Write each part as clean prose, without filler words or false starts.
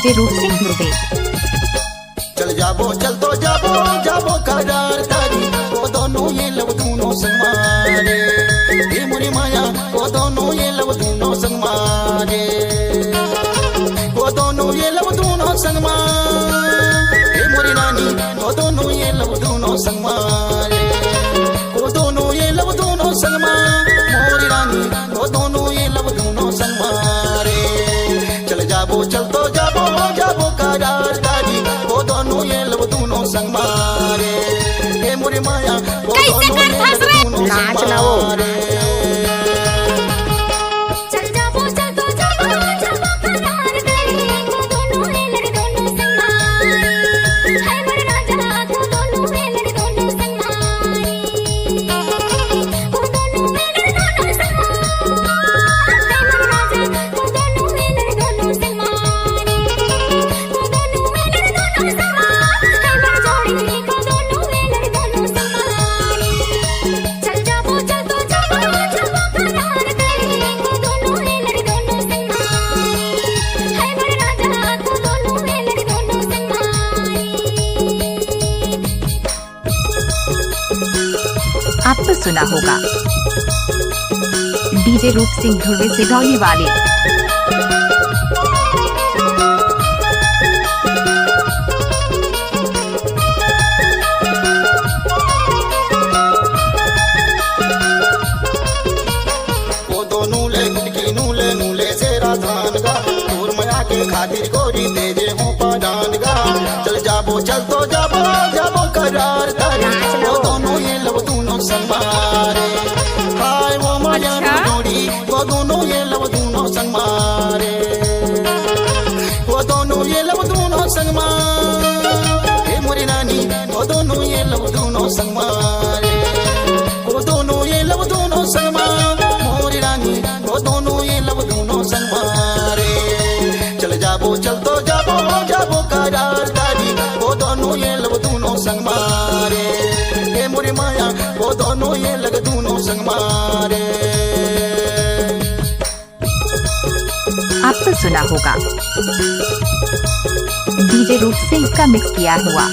DJ रूप सिंह ध्रुवे। चल जाबो चल तो जाबो जाबो करार तारी वो दोनों ये लब दोनों संग मारे ये मुरी माया वो दोनों ये लब दोनों संग मारे वो दोनों ये लब दोनों संग मारे ये मुरी नानी वो दोनों ये लब दोनों संग मारे वो दोनों ये लब दोनों संग मारे मोरी रानी वो दोनों ये लब दोनों संग मारे चल जाबो चल तो जाबो जाबो करार तारी वो दोनों ये लब दोनों संग मारे ये मुरी माया वो दोनों ये लब दोनों संग मारे आप तो सुना होगा डीजे रूप सिंह ध्रुवे सिधौली वाले। वो दोनों ले गुटकी नूले नूले से राधान गा दूर मया के खातिर गोरी तेजे हो पादान गा चल जाबो चल तो जाबो जाबो करार तारी वो दोनों ये लब दोनों संग मारे हाय वो माया जोड़ी वो दोनों ये लब दोनों संग मारे वो दोनों ये लब दोनों संग मारे मुरी नानी वो दोनों ये लब दोनों संग मारे वो दोनों ये लब दोनों संग मारे मोरी रानी वो दोनों ये लब दोनों संग मारे चल जाबो चल तो जाबो जाबो करार तारी वो दोनों ये लब दोनों संग मारे ये मुरी माया वो दोनों ये लग दोनों संग मारे। आप तो सुना होगा डीजे रूप सिंह का मिक्स किया हुआ।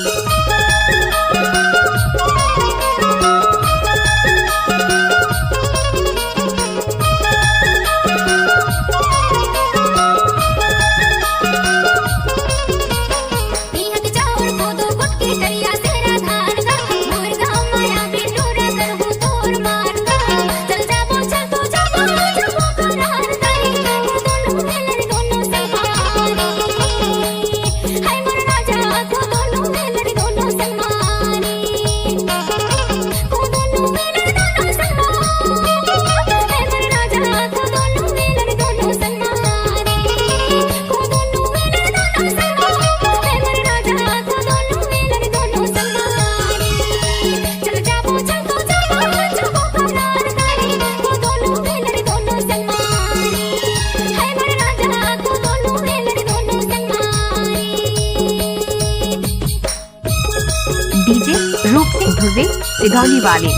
डीजे रूप सिंह ध्रुवे सिधौली वाले।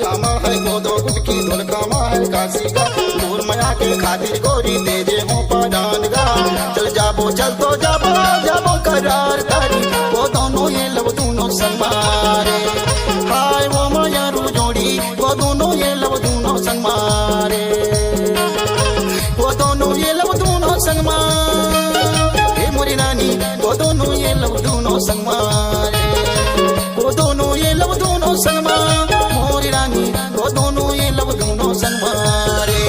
रामा है गोदो गुटकी ढोलकामा है काशी का दूर मया के खातिर गोरी तेजे हो पादान गा चल जाबो चल तो जाबो जाबो करार तारी वो दोनों ये लब दोनों संग मारे हाय वो माया रू जोड़ी वो दोनों ये लब दोनों संग मारे वो दोनों ये लब दोनों संग मारे हे मोरी नानी वो दोनों ये लब दोनों संग मारे वो दोनों ये लब दोनों संग मारे मोरी रानी वो दोनों ये लब दोनों संग मारे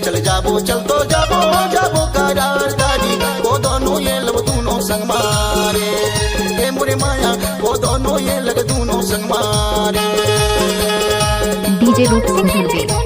चल जाबो चल तो जाबो जाबो करार तारी वो दोनों ये लब दोनों संग मारे हे मुरी माया वो दोनों ये लग दोनों संग मारे। डीजे रूप सिंह ध्रुवे।